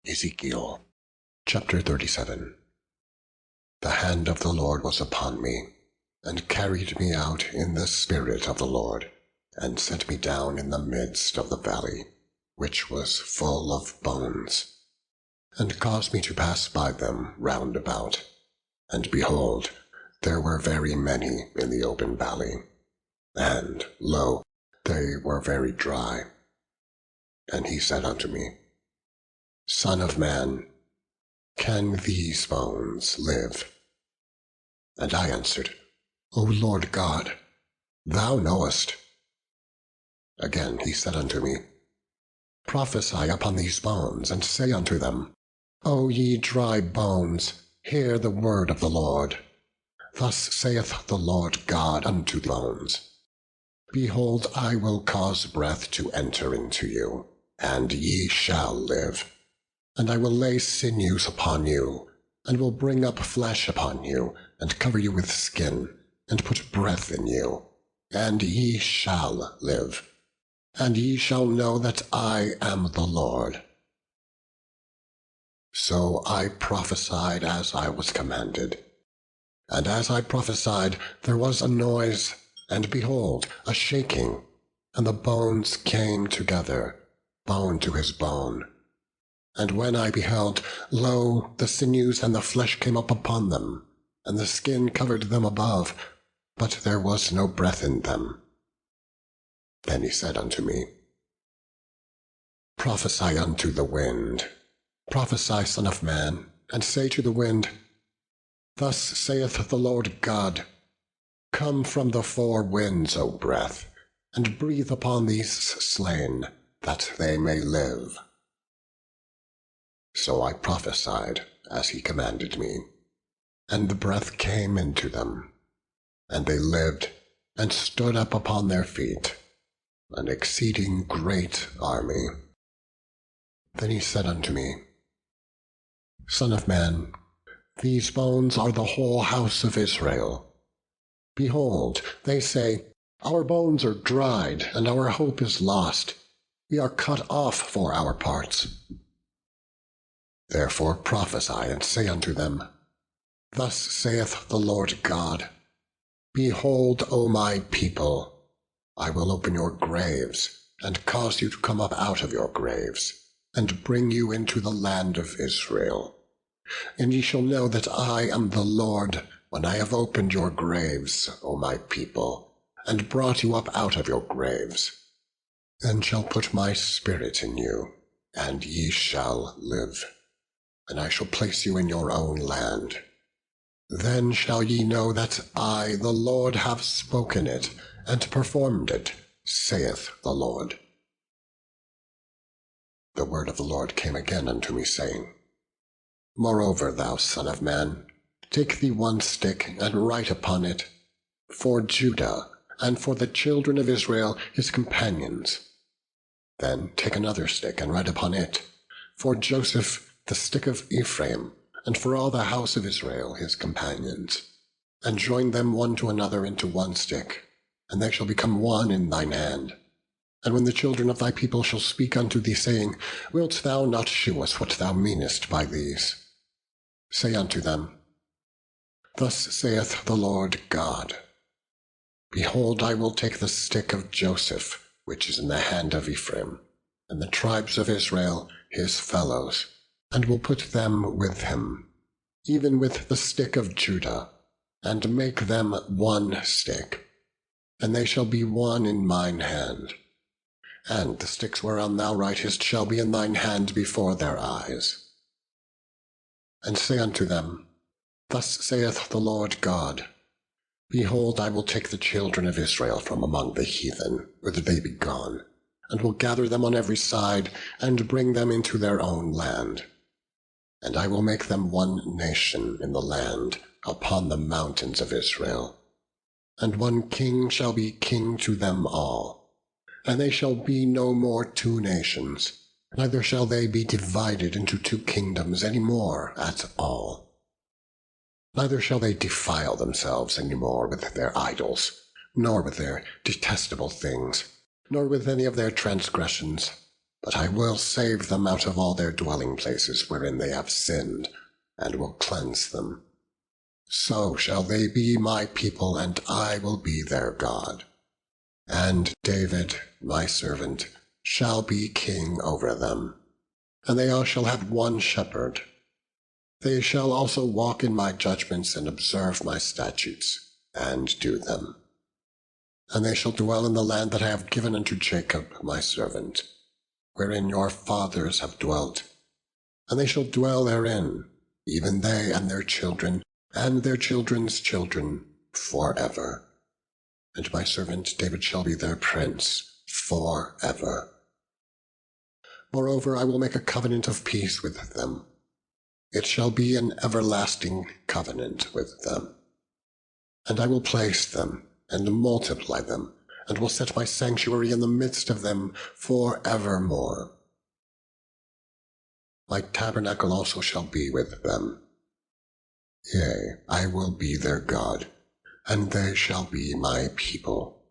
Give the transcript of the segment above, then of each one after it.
Ezekiel chapter 37. The hand of the Lord was upon me, and carried me out in the Spirit of the Lord, and set me down in the midst of the valley, which was full of bones, and caused me to pass by them round about. And behold, there were very many in the open valley, and, lo, they were very dry. And he said unto me, Son of man, can these bones live? And I answered, O Lord God, thou knowest. Again he said unto me, Prophesy upon these bones, and say unto them, O ye dry bones, hear the word of the Lord. Thus saith the Lord God unto the bones, Behold, I will cause breath to enter into you, and ye shall live. And I will lay sinews upon you, and will bring up flesh upon you, and cover you with skin, and put breath in you, and ye shall live. And ye shall know that I am the Lord. So I prophesied as I was commanded. And as I prophesied, there was a noise, and behold, a shaking, and the bones came together, bone to his bone. And when I beheld, lo, the sinews and the flesh came up upon them, and the skin covered them above, but there was no breath in them. Then he said unto me, Prophesy unto the wind. Prophesy, Son of man, and say to the wind, Thus saith the Lord God, Come from the four winds, O breath, and breathe upon these slain, that they may live. So I prophesied as he commanded me, and the breath came into them, and they lived, and stood up upon their feet, an exceeding great army. Then he said unto me, Son of man, these bones are the whole house of Israel. Behold, they say, Our bones are dried, and our hope is lost. We are cut off for our parts. Therefore prophesy, and say unto them, Thus saith the Lord God, Behold, O my people, I will open your graves, and cause you to come up out of your graves, and bring you into the land of Israel. And ye shall know that I am the Lord, when I have opened your graves, O my people, and brought you up out of your graves, and shall put my spirit in you, and ye shall live. And I shall place you in your own land. Then shall ye know that I, the Lord, have spoken it, and performed it, saith the Lord. The word of the Lord came again unto me, saying, Moreover, thou son of man, take thee one stick, and write upon it, For Judah, and for the children of Israel his companions. Then take another stick, and write upon it, For Joseph, the stick of Ephraim, and for all the house of Israel his companions, and join them one to another into one stick, and they shall become one in thine hand. And when the children of thy people shall speak unto thee, saying, Wilt thou not shew us what thou meanest by these? Say unto them, Thus saith the Lord God, Behold, I will take the stick of Joseph, which is in the hand of Ephraim, and the tribes of Israel his fellows, and will put them with him, even with the stick of Judah, and make them one stick, and they shall be one in mine hand. And the sticks whereon thou writest shall be in thine hand before their eyes. And say unto them, Thus saith the Lord God, Behold, I will take the children of Israel from among the heathen, whither they be gone, and will gather them on every side, and bring them into their own land. And I will make them one nation in the land upon the mountains of Israel. And one king shall be king to them all. And they shall be no more two nations, neither shall they be divided into two kingdoms any more at all. Neither shall they defile themselves any more with their idols, nor with their detestable things, nor with any of their transgressions, But I will save them out of all their dwelling places wherein they have sinned, and will cleanse them. So shall they be my people, and I will be their God. And David, my servant, shall be king over them, and they all shall have one shepherd. They shall also walk in my judgments, and observe my statutes, and do them. And they shall dwell in the land that I have given unto Jacob my servant, wherein your fathers have dwelt. And they shall dwell therein, even they and their children, and their children's children, forever. And my servant David shall be their prince forever. Moreover, I will make a covenant of peace with them. It shall be an everlasting covenant with them. And I will place them, and multiply them, and will set my sanctuary in the midst of them forevermore. My tabernacle also shall be with them. Yea, I will be their God, and they shall be my people.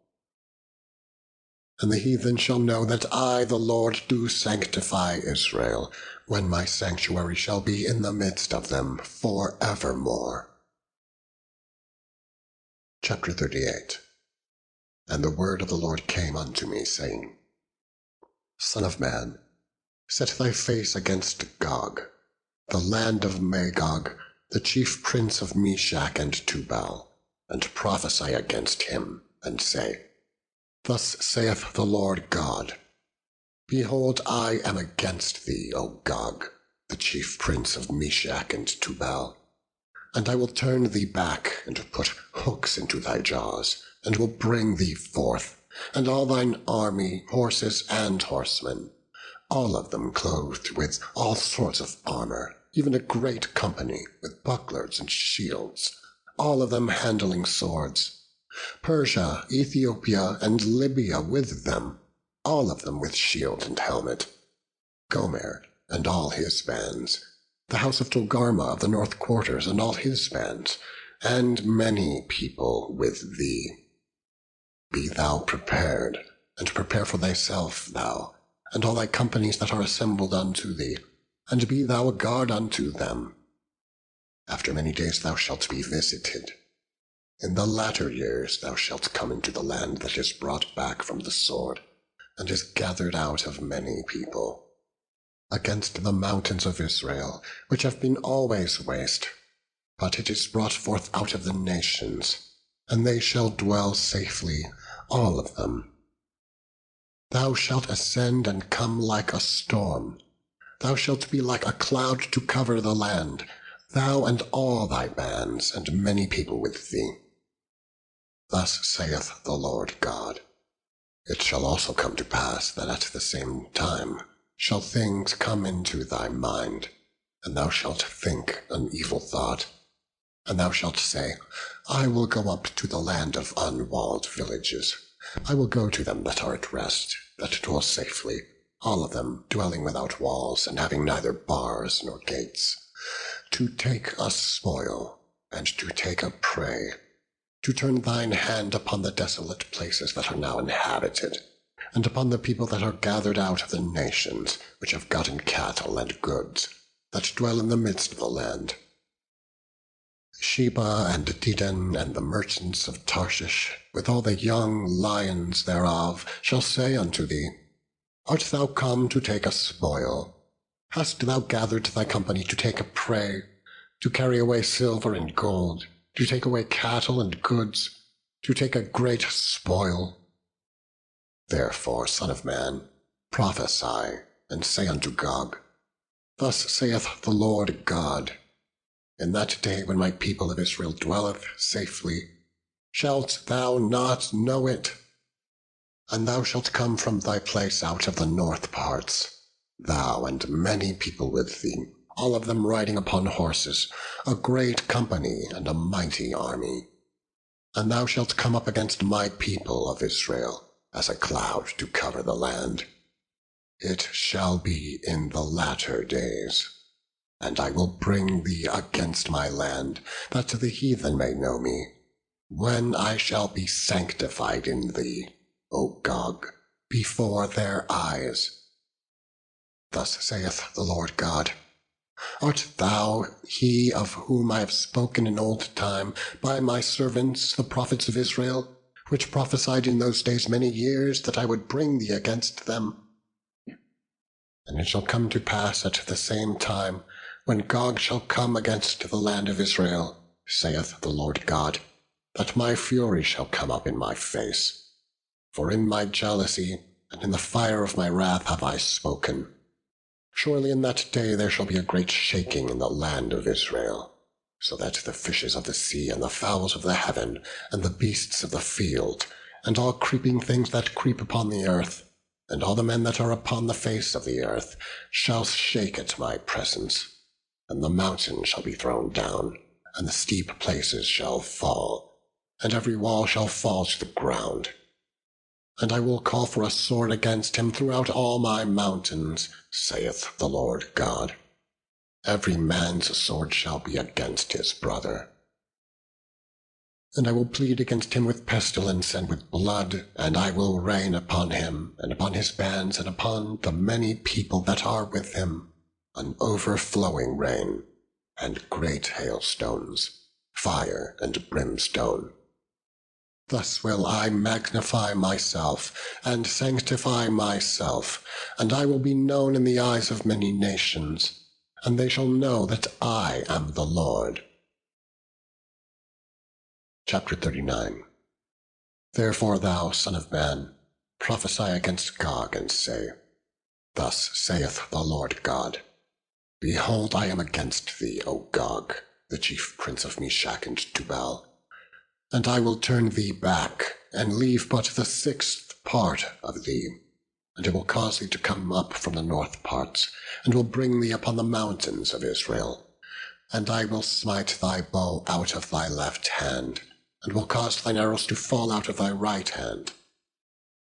And the heathen shall know that I, the Lord, do sanctify Israel, when my sanctuary shall be in the midst of them forevermore. Chapter 38. And the word of the Lord came unto me, saying, Son of man, set thy face against Gog, the land of Magog, the chief prince of Meshach and Tubal, and prophesy against him, and say, Thus saith the Lord God, Behold, I am against thee, O Gog, the chief prince of Meshach and Tubal. And I will turn thee back, and put hooks into thy jaws, and will bring thee forth, and all thine army, horses and horsemen, all of them clothed with all sorts of armor, even a great company, with bucklers and shields, all of them handling swords. Persia, Ethiopia, and Libya with them, all of them with shield and helmet. Gomer and all his bands, the house of Togarmah of the north quarters and all his bands, and many people with thee. Be thou prepared, and prepare for thyself, thou, and all thy companies that are assembled unto thee, and be thou a guard unto them. After many days thou shalt be visited. In the latter years thou shalt come into the land that is brought back from the sword, and is gathered out of many people, against the mountains of Israel, which have been always waste. But it is brought forth out of the nations, and they shall dwell safely, all of them. Thou shalt ascend and come like a storm. Thou shalt be like a cloud to cover the land, thou and all thy bands, and many people with thee. Thus saith the Lord God, It shall also come to pass that at the same time shall things come into thy mind, and thou shalt think an evil thought. And thou shalt say, I will go up to the land of unwalled villages. I will go to them that are at rest, that dwell safely, all of them dwelling without walls, and having neither bars nor gates, to take a spoil, and to take a prey, to turn thine hand upon the desolate places that are now inhabited, and upon the people that are gathered out of the nations, which have gotten cattle and goods, that dwell in the midst of the land. Sheba and Dedan and the merchants of Tarshish, with all the young lions thereof, shall say unto thee, Art thou come to take a spoil? Hast thou gathered thy company to take a prey, to carry away silver and gold, to take away cattle and goods, to take a great spoil? Therefore, son of man, prophesy, and say unto Gog, Thus saith the Lord God, In that day when my people of Israel dwelleth safely, shalt thou not know it? And thou shalt come from thy place out of the north parts, thou and many people with thee, all of them riding upon horses, a great company and a mighty army. And thou shalt come up against my people of Israel, as a cloud to cover the land. It shall be in the latter days. And I will bring thee against my land, that the heathen may know me, when I shall be sanctified in thee, O Gog, before their eyes. Thus saith the Lord God, Art thou he of whom I have spoken in old time by my servants the prophets of Israel, which prophesied in those days many years that I would bring thee against them? And it shall come to pass at the same time, when Gog shall come against the land of Israel, saith the Lord God, that my fury shall come up in my face. For in my jealousy and in the fire of my wrath have I spoken. Surely in that day there shall be a great shaking in the land of Israel, so that the fishes of the sea and the fowls of the heaven and the beasts of the field and all creeping things that creep upon the earth, and all the men that are upon the face of the earth, shall shake at my presence. And the mountain shall be thrown down, and the steep places shall fall, and every wall shall fall to the ground. And I will call for a sword against him throughout all my mountains, saith the Lord God. Every man's sword shall be against his brother. And I will plead against him with pestilence and with blood, and I will rain upon him, and upon his bands, and upon the many people that are with him, an overflowing rain, and great hailstones, fire and brimstone. Thus will I magnify myself, and sanctify myself, and I will be known in the eyes of many nations, and they shall know that I am the Lord. Chapter 39. Therefore thou, son of man, prophesy against Gog, and say, Thus saith the Lord God, Behold, I am against thee, O Gog, the chief prince of Meshach and Tubal, and I will turn thee back, and leave but the 6th part of thee, and I will cause thee to come up from the north parts, and will bring thee upon the mountains of Israel. And I will smite thy bow out of thy left hand, and will cause thine arrows to fall out of thy right hand.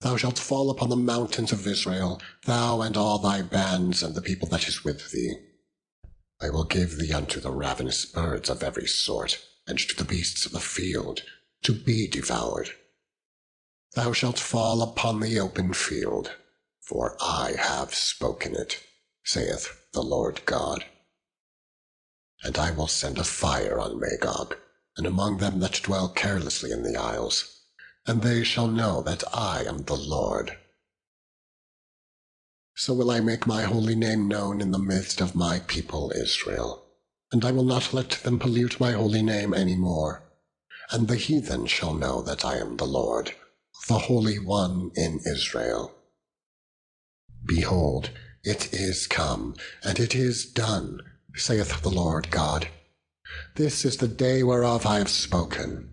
Thou shalt fall upon the mountains of Israel, thou and all thy bands, and the people that is with thee. I will give thee unto the ravenous birds of every sort, and to the beasts of the field, to be devoured. Thou shalt fall upon the open field, for I have spoken it, saith the Lord God. And I will send a fire on Magog, and among them that dwell carelessly in the isles, and they shall know that I am the Lord. So will I make my holy name known in the midst of my people Israel, and I will not let them pollute my holy name any more. And the heathen shall know that I am the Lord, the Holy One in Israel. Behold, it is come, and it is done, saith the Lord God. This is the day whereof I have spoken.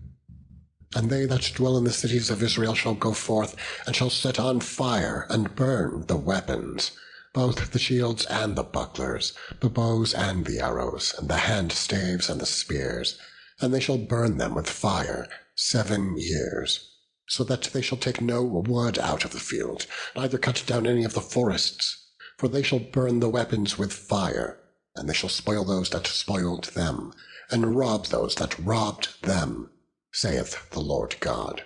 And they that dwell in the cities of Israel shall go forth, and shall set on fire and burn the weapons, both the shields and the bucklers, the bows and the arrows, and the hand-staves and the spears, and they shall burn them with fire 7 years, so that they shall take no wood out of the field, neither cut down any of the forests. For they shall burn the weapons with fire, and they shall spoil those that spoiled them, and rob those that robbed them, saith the Lord God.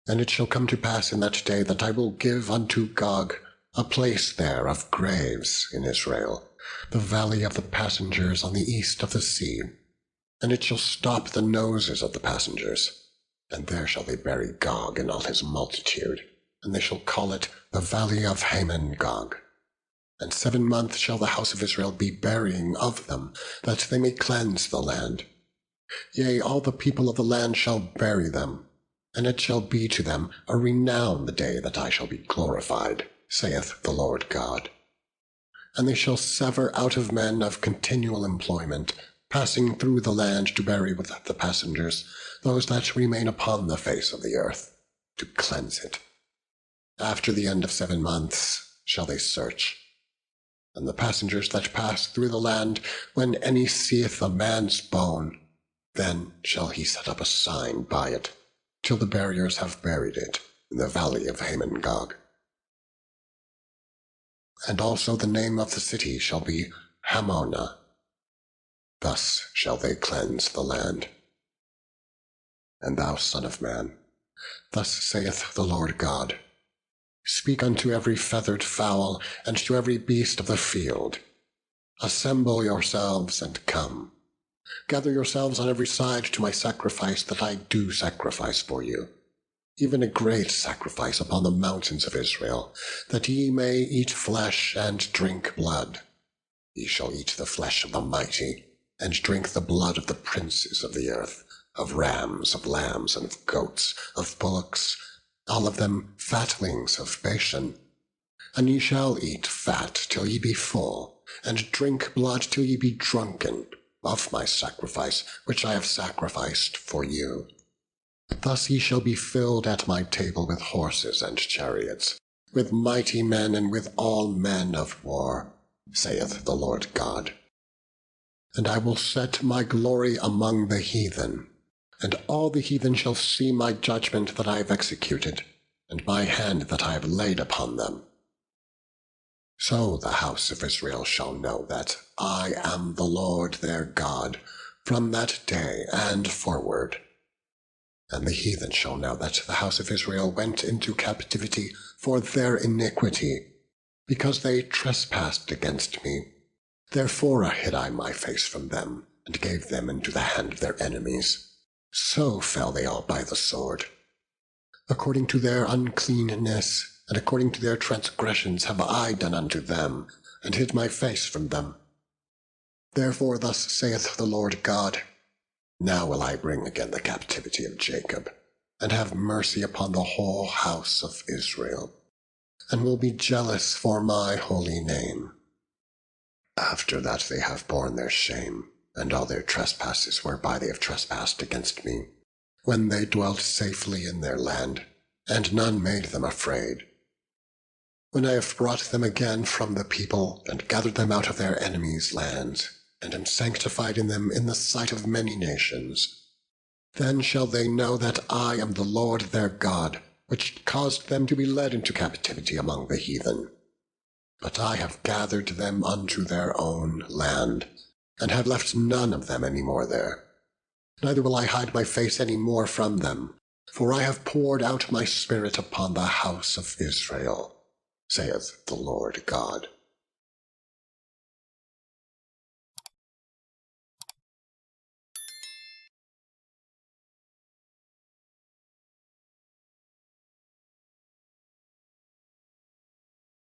And it shall come to pass in that day that I will give unto Gog a place there of graves in Israel, the valley of the passengers on the east of the sea. And it shall stop the noses of the passengers, and there shall they bury Gog and all his multitude, and they shall call it the valley of Hamon-Gog. And 7 months shall the house of Israel be burying of them, that they may cleanse the land. Yea, all the people of the land shall bury them, and it shall be to them a renown the day that I shall be glorified, saith the Lord God. And they shall sever out of men of continual employment, passing through the land to bury with the passengers those that remain upon the face of the earth, to cleanse it. After the end of 7 months shall they search. And the passengers that pass through the land, when any seeth a man's bone, then shall he set up a sign by it, till the buriers have buried it in the valley of Hamon-Gog. And also the name of the city shall be Hamona. Thus shall they cleanse the land. And thou, son of man, thus saith the Lord God, Speak unto every feathered fowl, and to every beast of the field. Assemble yourselves and come. Gather yourselves on every side to my sacrifice that I do sacrifice for you, even a great sacrifice upon the mountains of Israel, that ye may eat flesh and drink blood. Ye shall eat the flesh of the mighty, and drink the blood of the princes of the earth, of rams, of lambs, and of goats, of bullocks, all of them fatlings of Bashan. And ye shall eat fat till ye be full, and drink blood till ye be drunken, of my sacrifice which I have sacrificed for you. Thus ye shall be filled at my table with horses and chariots, with mighty men and with all men of war, saith the Lord God. And I will set my glory among the heathen, and all the heathen shall see my judgment that I have executed, and my hand that I have laid upon them. So the house of Israel shall know that I am the Lord their God from that day and forward. And the heathen shall know that the house of Israel went into captivity for their iniquity, because they trespassed against me. Therefore hid I my face from them, and gave them into the hand of their enemies. So fell they all by the sword. According to their uncleanness, and according to their transgressions have I done unto them, and hid my face from them. Therefore thus saith the Lord God, Now will I bring again the captivity of Jacob, and have mercy upon the whole house of Israel, and will be jealous for my holy name. After that they have borne their shame, and all their trespasses whereby they have trespassed against me, when they dwelt safely in their land, and none made them afraid. When I have brought them again from the people, and gathered them out of their enemies' lands, and am sanctified in them in the sight of many nations, then shall they know that I am the Lord their God, which caused them to be led into captivity among the heathen. But I have gathered them unto their own land, and have left none of them any more there. Neither will I hide my face any more from them, for I have poured out my Spirit upon the house of Israel, saith the Lord God.